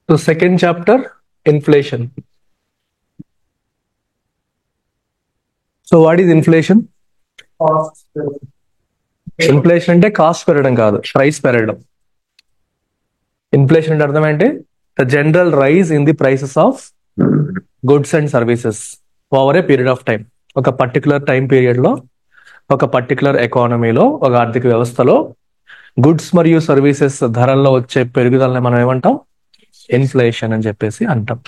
So second chapter, inflation. So what is inflation? Inflation అంటే cost పెరగడం కాదు, price పెరగడం. ఇన్ఫ్లేషన్ అంటే అర్థం ఏంటి? The general rise in the prices of goods and services over a period of time. ఒక particular time period లో, ఒక పర్టికులర్ ఎకానమీలో, ఒక ఆర్థిక వ్యవస్థలో గుడ్స్ మరియు సర్వీసెస్ ధరల్లో వచ్చే పెరుగుదలని మనం ఏమంటాం? ఇన్ఫ్లేషన్ అని చెప్పేసి అంటాం.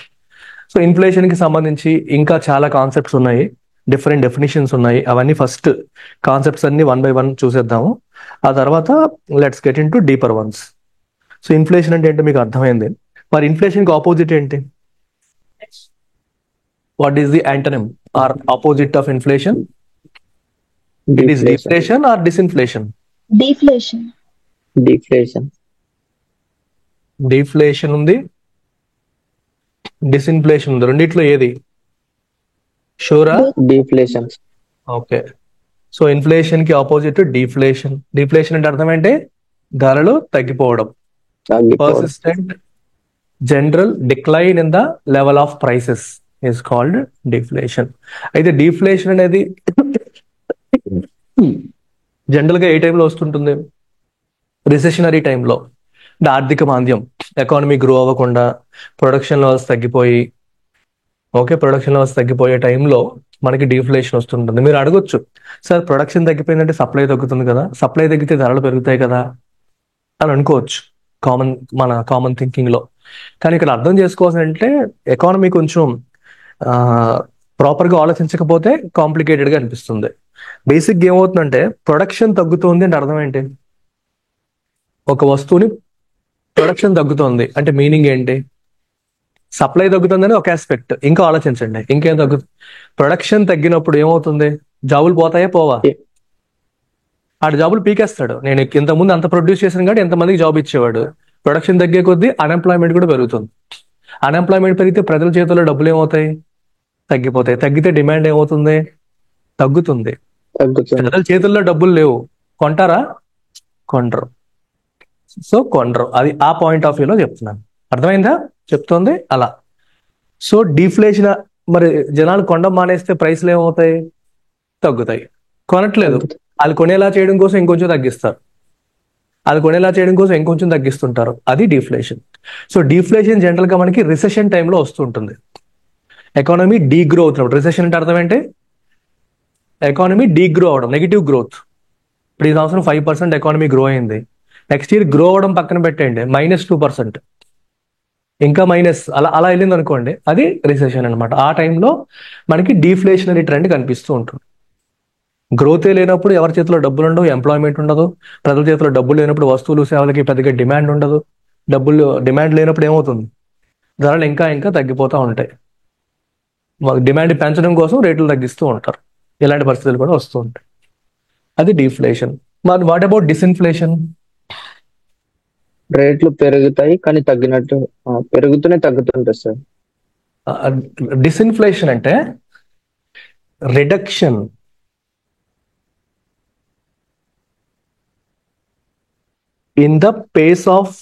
సో ఇన్ఫ్లేషన్ కి సంబంధించి ఇంకా చాలా కాన్సెప్ట్స్ ఉన్నాయి, డిఫరెంట్ డెఫినిషన్స్ ఉన్నాయి. అవన్నీ ఫస్ట్ కాన్సెప్ట్స్ అన్ని వన్ బై వన్ చూసేద్దాము. ఆ తర్వాత let's get into deeper ones. So inflation అంటే ఏంటో మీకు అర్థమైంది. మరి ఇన్ఫ్లేషన్ కి ఆపోజిట్ ఏంటి? What is the antonym or opposite of inflation? It is deflation or disinflation? Deflation. Deflation. Deflation ఉంది, డిస్ఇన్ఫ్లేషన్ ఉంది. రెండిట్లో ఏది షూరా? Deflation. ఓకే. సో ఇన్ఫ్లేషన్ కి ఆపోజిట్ డిఫ్లేషన్. డిఫ్లేషన్ అంటే అర్థం ఏంటి? ధరలు తగ్గిపోవడం. Persistent general decline in the level of prices is called deflation. అయితే డిఫ్లేషన్ అనేది జనరల్ గా ఏ టైంలో వస్తుంటుంది? రిసెషనరీ టైంలో, అంటే ఆర్థిక మాంద్యం, ఎకానమీ గ్రో అవ్వకుండా ప్రొడక్షన్ లెవెల్స్ తగ్గిపోయి, ప్రొడక్షన్ లెవెల్స్ తగ్గిపోయే టైంలో మనకి డిఫ్లేషన్ వస్తుంటుంది. మీరు అడగొచ్చు, సార్ ప్రొడక్షన్ తగ్గిపోయిందంటే సప్లై తగ్గుతుంది కదా, సప్లై తగ్గితే ధరలు పెరుగుతాయి కదా అని అనుకోవచ్చు మన కామన్ థింకింగ్ లో. కానీ ఇక్కడ అర్థం చేసుకోవాల్సి అంటే ఎకానమీ కొంచెం ప్రాపర్ గా ఆలోచించకపోతే కాంప్లికేటెడ్ గా అనిపిస్తుంది. బేసిక్ ఏమవుతుందంటే ప్రొడక్షన్ తగ్గుతుంది అంటే అర్థం ఏంటి? ఒక వస్తువుని ప్రొడక్షన్ తగ్గుతుంది అంటే మీనింగ్ ఏంటి? సప్లై తగ్గుతుందని ఒక ఆస్పెక్ట్. ఇంకా ఆలోచించండి, ఇంకేం తగ్గుతుంది? ప్రొడక్షన్ తగ్గినప్పుడు ఏమవుతుంది? జాబులు పోతాయా పోవా? ఆడు జాబులు పీకేస్తాడు. నేను ఇంతకుముందు అంత ప్రొడ్యూస్ చేశాను కాబట్టి ఎంతమందికి జాబ్ ఇచ్చేవాడు. ప్రొడక్షన్ తగ్గే కొద్దీ అన్ఎంప్లాయ్మెంట్ కూడా పెరుగుతుంది. అన్ఎంప్లాయ్మెంట్ పెరిగితే ప్రజల చేతుల్లో డబ్బులు ఏమవుతాయి? తగ్గిపోతాయి. తగ్గితే డిమాండ్ ఏమవుతుంది? తగ్గుతుంది. ప్రజల చేతుల్లో డబ్బులు లేవు, కొంటారా? కొండరు. సో కొండరు. అది ఆ పాయింట్ ఆఫ్ వ్యూలో చెప్తున్నాను. అర్థమైందా చెప్తోంది? అలా. సో డిఫ్లేషన్, మరి జనాలు కొనడం మానేస్తే ప్రైస్లు ఏమవుతాయి? తగ్గుతాయి. కొనట్లేదు, వాళ్ళు కొనేలా చేయడం కోసం ఇంకొంచెం తగ్గిస్తారు, వాళ్ళు కొనేలా చేయడం కోసం ఇంకొంచెం తగ్గిస్తుంటారు. అది డిఫ్లేషన్. సో డిఫ్లేషన్ జనరల్ గా మనకి రిసెషన్ టైంలో వస్తుంటుంది. ఎకానమీ డీగ్రో అవుతున్నప్పుడు. రిసెషన్ అంటే అర్థం ఏంటి? ఎకానమీ డీగ్రో అవడం, నెగిటివ్ గ్రోత్. ఇప్పుడు ఈ సంవత్సరం 5% ఎకానమీ గ్రో అయింది, నెక్స్ట్ ఇయర్ గ్రో అవడం పక్కన పెట్టండి, -2%, ఇంకా మైనస్, అలా అలా వెళ్ళింది అనుకోండి, అది రిసెషన్ అనమాట. ఆ టైంలో మనకి డిఫ్లేషనరీ ట్రెండ్ కనిపిస్తూ ఉంటుంది. గ్రోతే లేనప్పుడు ఎవరి చేతిలో డబ్బులు ఉండవు, ఎంప్లాయ్మెంట్ ఉండదు. ప్రజల చేతిలో డబ్బులు లేనప్పుడు వస్తువులు సేవలకి పెద్దగా డిమాండ్ ఉండదు. డిమాండ్ లేనప్పుడు ఏమవుతుంది? ధరలు ఇంకా ఇంకా తగ్గిపోతూ ఉంటాయి. డిమాండ్ పెంచడం కోసం రేట్లు తగ్గిస్తూ ఉంటారు. ఇలాంటి పరిస్థితులు కూడా వస్తూ ఉంటాయి. అది డిఫ్లేషన్. మరి వాట్ అబౌట్ డిస్ఇన్ఫ్లేషన్? రేట్లు పెరుగుతాయి కానీ తగ్గినట్టు పెరుగుతూనే తగ్గుతుంటాయి సార్. డిస్ఇన్ఫ్లేషన్ అంటే reduction in the pace of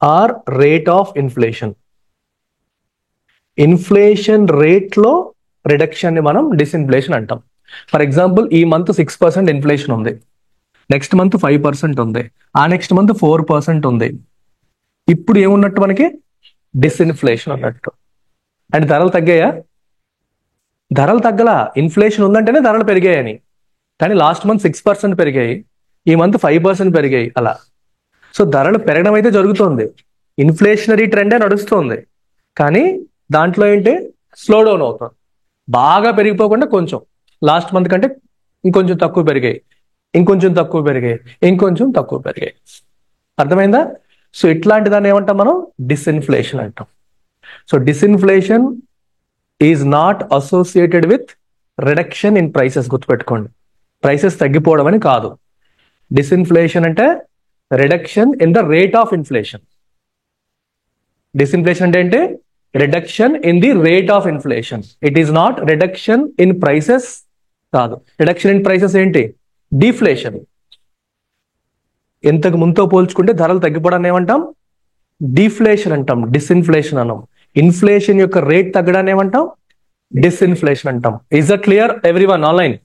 or rate of inflation. Inflation rate లో రిడక్షన్ ని మనం డిస్ఇన్ఫ్లేషన్ అంటాం. ఫర్ ఎగ్జాంపుల్, ఈ మంత్ 6% ఇన్ఫ్లేషన్ ఉంది, నెక్స్ట్ మంత్ 5% ఉంది, ఆ నెక్స్ట్ మంత్ 4% ఉంది. ఇప్పుడు ఏమున్నట్టు మనకి? డిస్ఇన్ఫ్లేషన్ అన్నట్టు. అంటే ధరలు తగ్గాయా? ధరలు తగ్గలా. ఇన్ఫ్లేషన్ ఉందంటేనే ధరలు పెరిగాయని. కానీ లాస్ట్ మంత్ 6% పెరిగాయి, ఈ మంత్ 5% పెరిగాయి, అలా. సో ధరలు పెరగడం అయితే జరుగుతుంది, ఇన్ఫ్లేషనరీ ట్రెండే నడుస్తుంది. కానీ దాంట్లో ఏంటి? స్లో డౌన్ అవుతుంది. బాగా పెరిగిపోకుండా కొంచెం, లాస్ట్ మంత్ కంటే ఇంకొంచెం తక్కువ పెరిగాయి, ఇంకొంచెం తక్కువ పెరిగాయి, ఇంకొంచెం తక్కువ పెరిగాయి. అర్థమైందా? సో ఇట్లాంటి దాన్ని ఏమంటాం మనం? డిస్ఇన్ఫ్లేషన్ అంటాం. So disinflation is not associated with reduction in prices. గుర్తుపెట్టుకోండి, ప్రైసెస్ తగ్గిపోవడం అని కాదు. డిస్ఇన్ఫ్లేషన్ అంటే reduction in the rate of inflation. Disinflation అంటే ఏంటి? Reduction in the rate of inflation. It is not reduction in prices కాదు. Reduction in prices ఏంటి? Deflation. ఇంతకు ముందుతో పోల్చుకుంటే ధరలు తగ్గిపోవడాన్ని ఏమంటాం? డిఫ్లేషన్ అంటాం, డిస్ఇన్ఫ్లేషన్ అనం. ఇన్ఫ్లేషన్ యొక్క రేట్ తగ్గడాన్ని ఏమంటాం? డిస్ఇన్ఫ్లేషన్ అంటాం. Is that clear everyone online?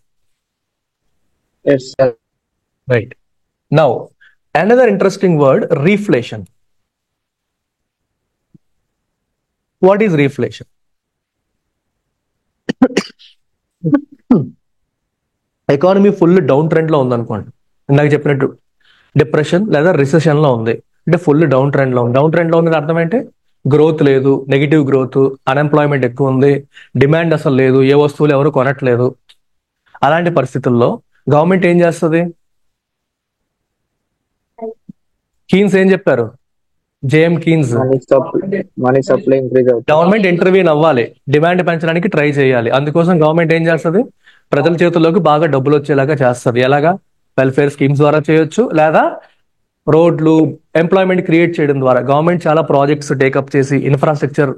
Yes, sir. Right. Now another interesting word, reflation. What is reflation? Economy full down trend లో ఉందనుకోండి, ఇందాక చెప్పినట్టు డిప్రెషన్ లేదా రిసెషన్ లో ఉంది, అంటే ఫుల్ డౌన్ ట్రెండ్ లో ఉంది. డౌన్ ట్రెండ్ లో ఉంది అర్థం ఏంటి? గ్రోత్ లేదు, నెగిటివ్ గ్రోత్, అన్ఎంప్లాయ్మెంట్ ఎక్కువ ఉంది, డిమాండ్ అసలు లేదు, ఏ వస్తువులు ఎవరు కొనట్లేదు. అలాంటి పరిస్థితుల్లో గవర్నమెంట్ ఏం చేస్తుంది? కీన్స్ ఏం చెప్పారు? JM Keynes, Money supply increase అవుతుంది. గవర్నమెంట్ ఇంటర్వ్యూన్ అవ్వాలి, డిమాండ్ పెంచడానికి ట్రై చేయాలి. అందుకోసం గవర్నమెంట్ ఏం చేస్తుంది? ప్రజల చేతుల్లోకి బాగా డబ్బులు వచ్చేలాగా చేస్తుంది. ఎలాగా? వెల్ఫేర్ స్కీమ్స్ ద్వారా చేయొచ్చు, లేదా రోడ్లు, ఎంప్లాయ్మెంట్ క్రియేట్ చేయడం ద్వారా. గవర్నమెంట్ చాలా ప్రాజెక్ట్స్ టేకప్ చేసి ఇన్ఫ్రాస్ట్రక్చర్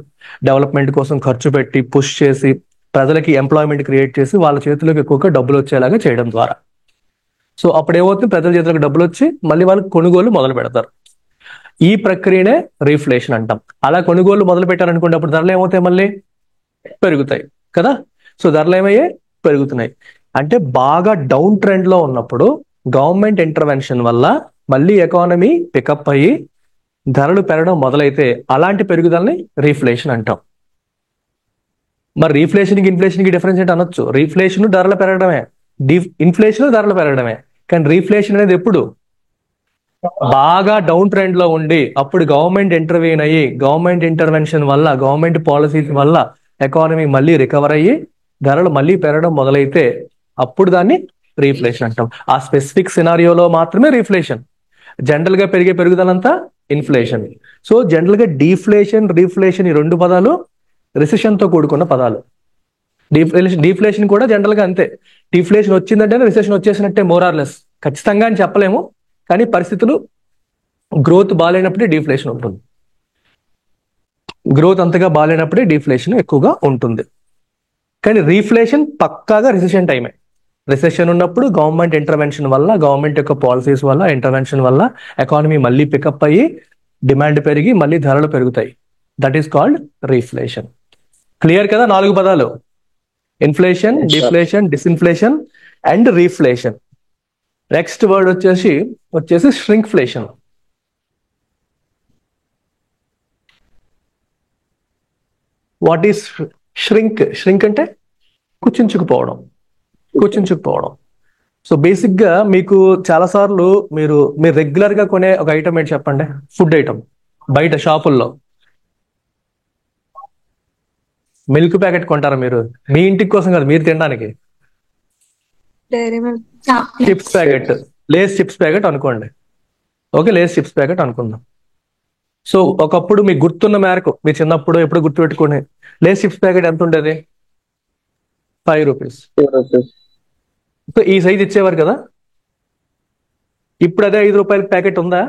డెవలప్మెంట్ కోసం ఖర్చు పెట్టి పుష్ చేసి ప్రజలకి ఎంప్లాయ్మెంట్ క్రియేట్ చేసి వాళ్ళ చేతుల్లోకి ఎక్కువగా డబ్బులు వచ్చేలాగా చేయడం ద్వారా. సో అప్పుడు ఏమవుతుంది? ప్రజల చేతులకు డబ్బులు వచ్చి మళ్ళీ వాళ్ళు కొనుగోలు మొదలు పెడతారు. ఈ ప్రక్రియనే రీఫ్లేషన్ అంటాం. అలా కొనుగోలు మొదలు పెట్టారనుకోండి, అప్పుడు ధరలు ఏమవుతాయి? మళ్ళీ పెరుగుతాయి కదా. సో ధరలు ఏమయ్యాయి? పెరుగుతున్నాయి. అంటే బాగా డౌన్ ట్రెండ్ లో ఉన్నప్పుడు గవర్నమెంట్ ఇంటర్వెన్షన్ వల్ల మళ్ళీ ఎకానమీ పికప్ అయ్యి ధరలు పెరగడం మొదలైతే అలాంటి పెరుగుదలని రీఫ్లేషన్ అంటాం. మరి రీఫ్లేషన్కి ఇన్ఫ్లేషన్కి డిఫరెన్స్ ఏంటి అనొచ్చు. రీఫ్లేషన్ ధరలు పెరగడమే, ఇన్ఫ్లేషన్ ధరలు పెరగడమే. కానీ రీఫ్లేషన్ అనేది ఎప్పుడు? బాగా డౌన్ ట్రెండ్ లో ఉండి అప్పుడు గవర్నమెంట్ ఇంటర్వ్యూన్ అయ్యి గవర్నమెంట్ ఇంటర్వెన్షన్ వల్ల, గవర్నమెంట్ పాలసీస్ వల్ల ఎకానమీ మళ్ళీ రికవర్ అయ్యి ధరలు మళ్ళీ పెరగడం మొదలైతే అప్పుడు దాన్ని రీఫ్లేషన్ అంటాం. ఆ స్పెసిఫిక్ సినారియోలో మాత్రమే రీఫ్లేషన్. జనరల్ గా పెరిగే పెరుగుదలంతా ఇన్ఫ్లేషన్. సో జనరల్ గా డీఫ్లేషన్, రీఫ్లేషన్ ఈ రెండు పదాలు రిసెషన్ తో కూడుకున్న పదాలు. డీఫ్లేషన్ కూడా జనరల్ గా అంతే. డీఫ్లేషన్ వచ్చిందంటే రిసెషన్ వచ్చేసినట్టే, మోరార్లెస్. ఖచ్చితంగా అని చెప్పలేము, కానీ పరిస్థితులు గ్రోత్ బాగాలేనప్పుడే డీఫ్లేషన్ ఉంటుంది. గ్రోత్ అంతగా బాగాలేనప్పుడే డీఫ్లేషన్ ఎక్కువగా ఉంటుంది. కానీ రీఫ్లేషన్ పక్కాగా రిసెషన్ టైమే. రిసెషన్ ఉన్నప్పుడు గవర్నమెంట్ ఇంటర్వెన్షన్ వల్ల, గవర్నమెంట్ యొక్క పాలసీస్ వల్ల, ఇంటర్వెన్షన్ వల్ల ఎకానమీ మళ్ళీ పికప్ అయ్యి డిమాండ్ పెరిగి మళ్ళీ ధరలు పెరుగుతాయి. That is called reflation. Clear కదా? 4 పదాలు: inflation, deflation, disinflation and reflation. Next word వచ్చేసి shrinkflation. What is shrink? Shrink అంటే కుచించుకుపోవడం. సో బేసిక్ గా మీకు చాలా సార్లు మీరు రెగ్యులర్ గా కొనే ఒక ఐటమ్ ఏంటి చెప్పండి? Food item. బయట షాపుల్లో మిల్క్ ప్యాకెట్ కొంటారా మీరు? మీ ఇంటికి కోసం కాదు, మీరు తినడానికి. Chips packet, Lays chips packet అనుకోండి. ఓకే, లేస్ చిప్స్ ప్యాకెట్ అనుకుందాం. సో ఒకప్పుడు మీకు గుర్తున్న మేరకు, మీ చిన్నప్పుడు ఎప్పుడు గుర్తుపెట్టుకోండి, లేస్ చిప్స్ ప్యాకెట్ ఎంత ఉండేది? 5 రూపీస్. సో ఈ సైజ్ ఇచ్చేవారు కదా. ఇప్పుడు అదే 5 రూపాయల ప్యాకెట్ ఉందా?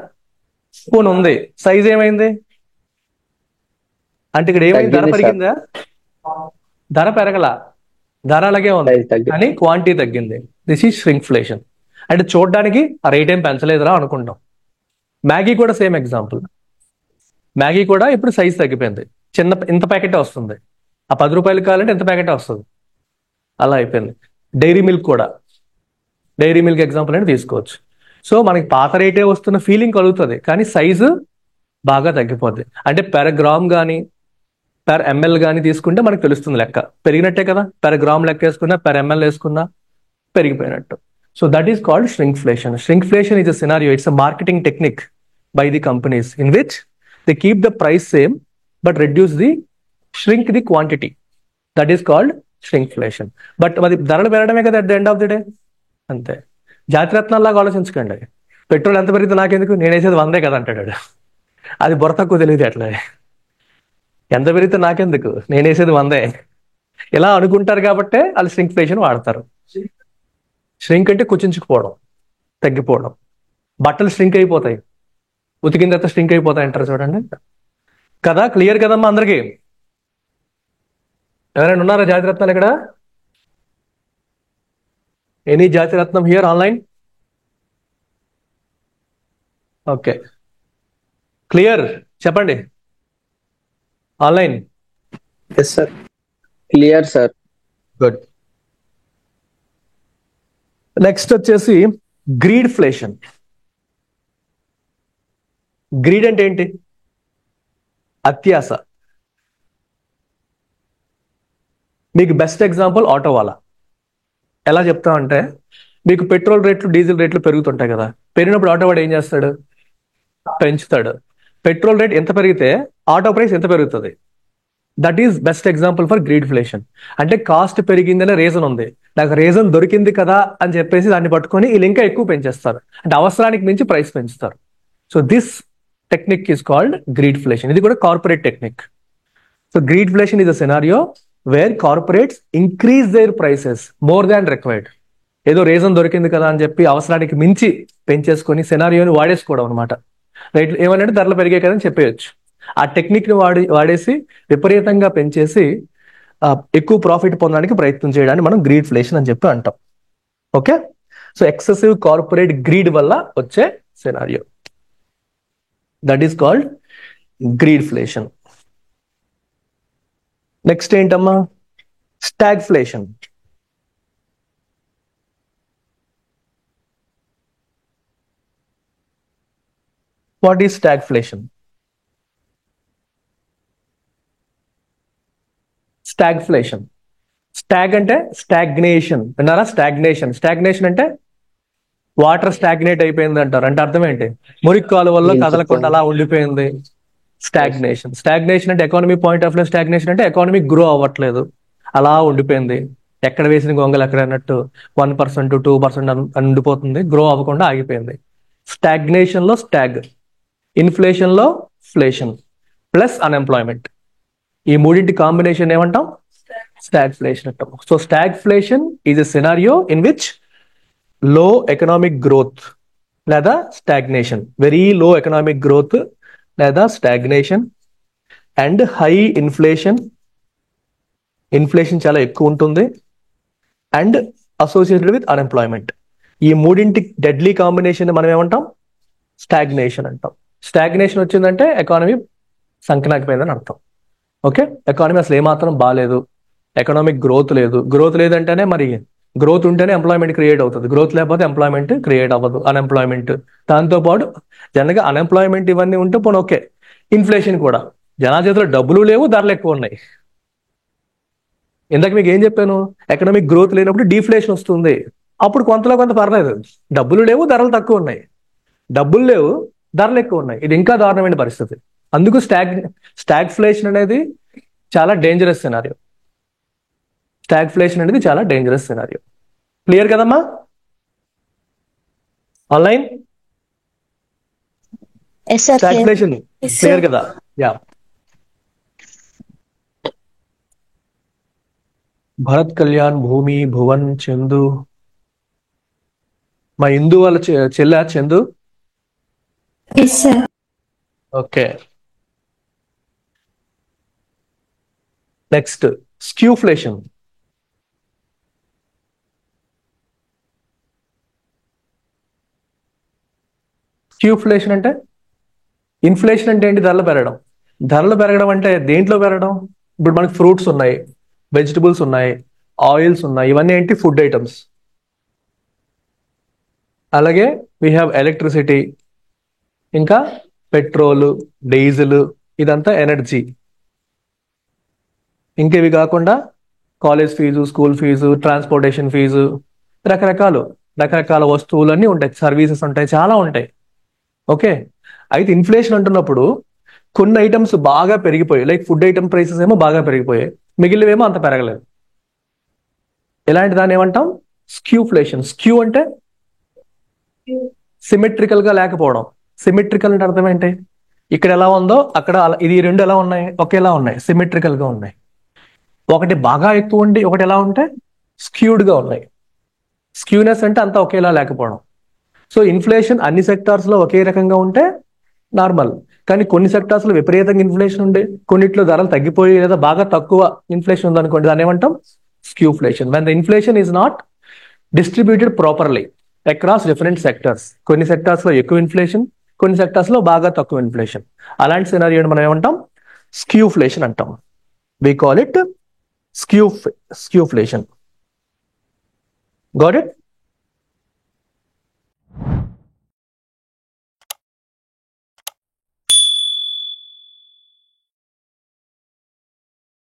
స్పూన్ ఉంది. సైజ్ ఏమైంది? అంటే ఇక్కడ ఏమైంది? ధర పెరిగిందా? ధర పెరగల, ధర అలాగే ఉంది, కానీ క్వాంటిటీ తగ్గింది. This is shrinkflation. అంటే చూడడానికి ఆ రేట్ ఏం పెంచలేదురా అనుకుంటాం. మ్యాగీ కూడా సేమ్ ఎగ్జాంపుల్. మ్యాగీ కూడా ఇప్పుడు సైజ్ తగ్గిపోయింది. ఇంత ప్యాకెటే వస్తుంది. ఆ 10 రూపాయలు కావాలంటే ఇంత ప్యాకెటే వస్తుంది. అలా అయిపోయింది. డైరీ మిల్క్ కూడా, డైరీ మిల్క్ ఎగ్జాంపుల్ అంటే తీసుకోవచ్చు. సో మనకి పాత రేటే వస్తున్న ఫీలింగ్ కలుగుతుంది, కానీ సైజు బాగా తగ్గిపోద్ది. అంటే పెర్ గ్రామ్ కానీ పెర్ ఎంఎల్ కానీ తీసుకుంటే మనకు తెలుస్తుంది లెక్క. పెరిగినట్టే కదా. పెర్ గ్రామ్ లెక్క వేసుకున్నా, పెర్ ఎంఎల్ వేసుకున్నా పెరిగిపోయినట్టు. So that is called shrinkflation. Shrinkflation is a scenario, it's a marketing technique by the companies in which they keep the price same but reduce the shrink the quantity. That is called shrinkflation. But అది ధరలు పెరగడమే కదా at the end of the day. అంతే. జాతిరత్నాల్లాగా ఆలోచించకండి. Petrol ఎంత పెరిగితే నాకెందుకు, నేను వేసేది 100 కదా అంటాడు. అది బుర్ర తక్కువ తెలియదు. అట్లా ఎంత పెరిగితే నాకెందుకు, నేను వేసేది 100 ఇలా అనుకుంటారు కాబట్టే వాళ్ళు ష్రింక్ఫ్లేషన్ వాడతారు. ష్రింక్ అంటే కుచించుకుపోవడం, తగ్గిపోవడం. బట్టలు ష్రింక్ అయిపోతాయి, ఉతికిన తర్వాత ష్రింక్ అయిపోతాయి అంటారు చూడండి కదా. క్లియర్ కదమ్మా అందరికి? ఎవరైనా ఉన్నారా జాతిరత్నాలు ఇక్కడ? ఎనీ జాతిరత్నం హియర్ ఆన్లైన్? Okay, clear. చెప్పండి. Online. Yes sir. Clear sir. Good. Next వచ్చేసి గ్రీడ్ఫ్లేషన్. గ్రీడ్ అంటే ఏంటి? అత్యాస. మీకు బెస్ట్ ఎగ్జాంపుల్ ఆటో వాళ్ళ. ఎలా చెప్తామంటే, మీకు పెట్రోల్ రేట్లు డీజిల్ రేట్లు పెరుగుతుంటాయి కదా, పెరిగినప్పుడు ఆటో వాడు ఏం చేస్తాడు? పెంచుతాడు. పెట్రోల్ రేట్ ఎంత పెరిగితే ఆటో ప్రైస్ ఎంత పెరుగుతుంది? That is best example for greedflation. అంటే కాస్ట్ పెరిగిందనే రీజన్ ఉంది, నాకు రీజన్ దొరికింది కదా అని చెప్పేసి దాన్ని పట్టుకొని వీళ్ళు ఇంకా ఎక్కువ పెంచేస్తారు. అంటే అవసరానికి మించి ప్రైస్ పెంచుతారు. So this technique is called greedflation. ఇది కూడా corporate technique. So greedflation is a scenario where corporates increase their prices more than required. ఏదో రీజన్ దొరికింది కదా అని చెప్పి అవసరానికి మించి పెంచేసుకొని సినారియోని వాడేసుకోవడం అనమాట. రైట్, ఏమనంటే ధరలు పెరిగాయి కదని చెప్పేయచ్చు. ఆ టెక్నిక్ ని వాడేసి విపరీతంగా పెంచేసి ఎక్కువ ప్రాఫిట్ పొందడానికి ప్రయత్నం చేయడాన్ని మనం గ్రీడ్ఫ్లేషన్ అని చెప్పి అంటాం. Okay, so excessive corporate greed వల్ల వచ్చే scenario, that is called greedflation. Next ఏంటమ్మా? Stagflation. What is stagflation? Stagflation, stag అంటే స్టాగ్నేషన్. విన్నారా? స్టాగ్నేషన్. స్టాగ్నేషన్ అంటే వాటర్ స్టాగ్నేట్ అయిపోయింది అంటారు. అంటే అర్థం ఏంటి? మురికి కాలువల్లో కదలకుండా అలా ఉండిపోయింది. స్టాగ్నేషన్. స్టాగ్నేషన్ అంటే economy point of view stagnation అంటే ఎకానమీ గ్రో అవ్వట్లేదు, అలా ఉండిపోయింది. ఎక్కడ వేసిన గొంగలు ఎక్కడ అన్నట్టు 1% 2% ఉండిపోతుంది, గ్రో అవ్వకుండా ఆగిపోయింది. స్టాగ్నేషన్ లో స్టాగ్, ఇన్ఫ్లేషన్ లో ఫ్లేషన్, ప్లస్ అన్ఎంప్లాయ్మెంట్, ఈ మూడింటి కాంబినేషన్ ఏమంటాం? స్టాగ్ఫ్లేషన్ అంటాం. So stagflation is a scenario in which low economic growth లేదా stagnation, very low economic growth లేదా stagnation, and high inflation, inflation చాలా ఎక్కువ ఉంటుంది, అండ్ అసోసియేటెడ్ విత్ అన్ఎంప్లాయ్మెంట్. ఈ మూడింటి డెడ్లీ కాంబినేషన్ మనం ఏమంటాం? స్టాగ్నేషన్ అంటాం. స్టాగ్నేషన్ వచ్చిందంటే ఎకానమీ సంకనాకిపోయిందని అర్థం. ఓకే, ఎకానమీ అసలు ఏమాత్రం బాగాలేదు, ఎకనామిక్ గ్రోత్ లేదు. గ్రోత్ లేదంటేనే మరి గ్రోత్ ఉంటేనే ఎంప్లాయ్మెంట్ క్రియేట్ అవుతుంది, గ్రోత్ లేకపోతే ఎంప్లాయ్మెంట్ క్రియేట్ అవ్వదు, అన్ఎంప్లాయ్మెంట్. దాంతోపాటు జనరల్గా అన్ఎంప్లాయ్మెంట్ ఇవన్నీ ఉంటే పోనీ ఓకే, ఇన్ఫ్లేషన్ కూడా, జనాల చేతిలో డబ్బులు లేవు, ధరలు ఎక్కువ ఉన్నాయి. ఇందాక మీకు ఏం చెప్పాను? ఎకనామిక్ గ్రోత్ లేనప్పుడు డీఫ్లేషన్ వస్తుంది, అప్పుడు కొంతలో కొంత పర్లేదు. డబ్బులు లేవు, ధరలు తక్కువ ఉన్నాయి. డబ్బులు లేవు, ధరలు ఎక్కువ ఉన్నాయి, ఇది ఇంకా దారుణమైన పరిస్థితి. అందుకు స్టాగ్ఫ్లేషన్ అనేది చాలా డేంజరస్ సినారియో. స్టాగ్ఫ్లేషన్ అనేది చాలా డేంజరస్ సినారియో. క్లియర్ కదమ్మా? ఆన్లైన్ స్టాగ్ఫ్లేషన్ క్లియర్ కదా? యా. భరత్ కళ్యాణ్, భూమి, భువన్, చందు, మా ఇందు వాళ్ళ చెల్లె Chandu. Okay, next skewflation. Skewflation అంటే, ఇన్ఫ్లేషన్ అంటే ఏంటి? ధరలు పెరగడం. ధరలు పెరగడం అంటే దేంట్లో పెరగడం? ఇప్పుడు మనకి ఫ్రూట్స్ ఉన్నాయి, వెజిటబుల్స్ ఉన్నాయి, ఆయిల్స్ ఉన్నాయి, ఇవన్నీ ఏంటి? Food items. అలాగే వీ హ్యావ్ ఎలక్ట్రిసిటీ, ఇంకా పెట్రోలు, డీజిల్, ఇదంతా ఎనర్జీ. ఇంకా ఇవి కాకుండా college fees, school fees, transportation fees, రకరకాల వస్తువులన్నీ ఉంటాయి, సర్వీసెస్ ఉంటాయి, చాలా ఉంటాయి. ఓకే, అయితే ఇన్ఫ్లేషన్ అంటున్నప్పుడు కొన్ని ఐటమ్స్ బాగా పెరిగిపోయాయి, లైక్ ఫుడ్ ఐటమ్ ప్రైసెస్ ఏమో బాగా పెరిగిపోయాయి, మిగిలినవేమో అంత పెరగలేదు. ఇలాంటి దాన్ని ఏమంటాం? స్క్యూఫ్లేషన్. స్క్యూ అంటే సిమెట్రికల్ గా లేకపోవడం. సిమెట్రికల్ అంటే అర్థం ఏంటి? ఇక్కడ ఎలా ఉందో అక్కడ ఇది రెండు ఎలా ఉన్నాయి? ఒకేలా ఉన్నాయి, సిమెట్రికల్ గా ఉన్నాయి. ఒకటి బాగా ఎక్కువ ఉండి ఒకటి ఎలా ఉంటే స్క్యూడ్ గా ఉన్నాయి. స్క్యూనెస్ అంటే అంతా ఒకేలా లేకపోవడం. సో ఇన్ఫ్లేషన్ అన్ని సెక్టార్స్ లో ఒకే రకంగా ఉంటే నార్మల్, కానీ కొన్ని సెక్టార్స్ లో విపరీతంగా ఇన్ఫ్లేషన్ ఉండి కొన్నిట్లో ధరలు తగ్గిపోయి లేదా బాగా తక్కువ ఇన్ఫ్లేషన్ ఉందనుకోండి, దాన్ని ఏమంటాం? Skewflation. When the inflation is not distributed properly across different sectors. కొన్ని సెక్టార్స్ లో ఎక్కువ ఇన్ఫ్లేషన్, కొన్ని సెక్టర్స్ లో బాగా తక్కువ ఇన్ఫ్లేషన్. అలాంటి సినారియోని మనం ఏమంటాం? స్క్యూఫ్లేషన్ అంటాం. We call it skewflation. Got it?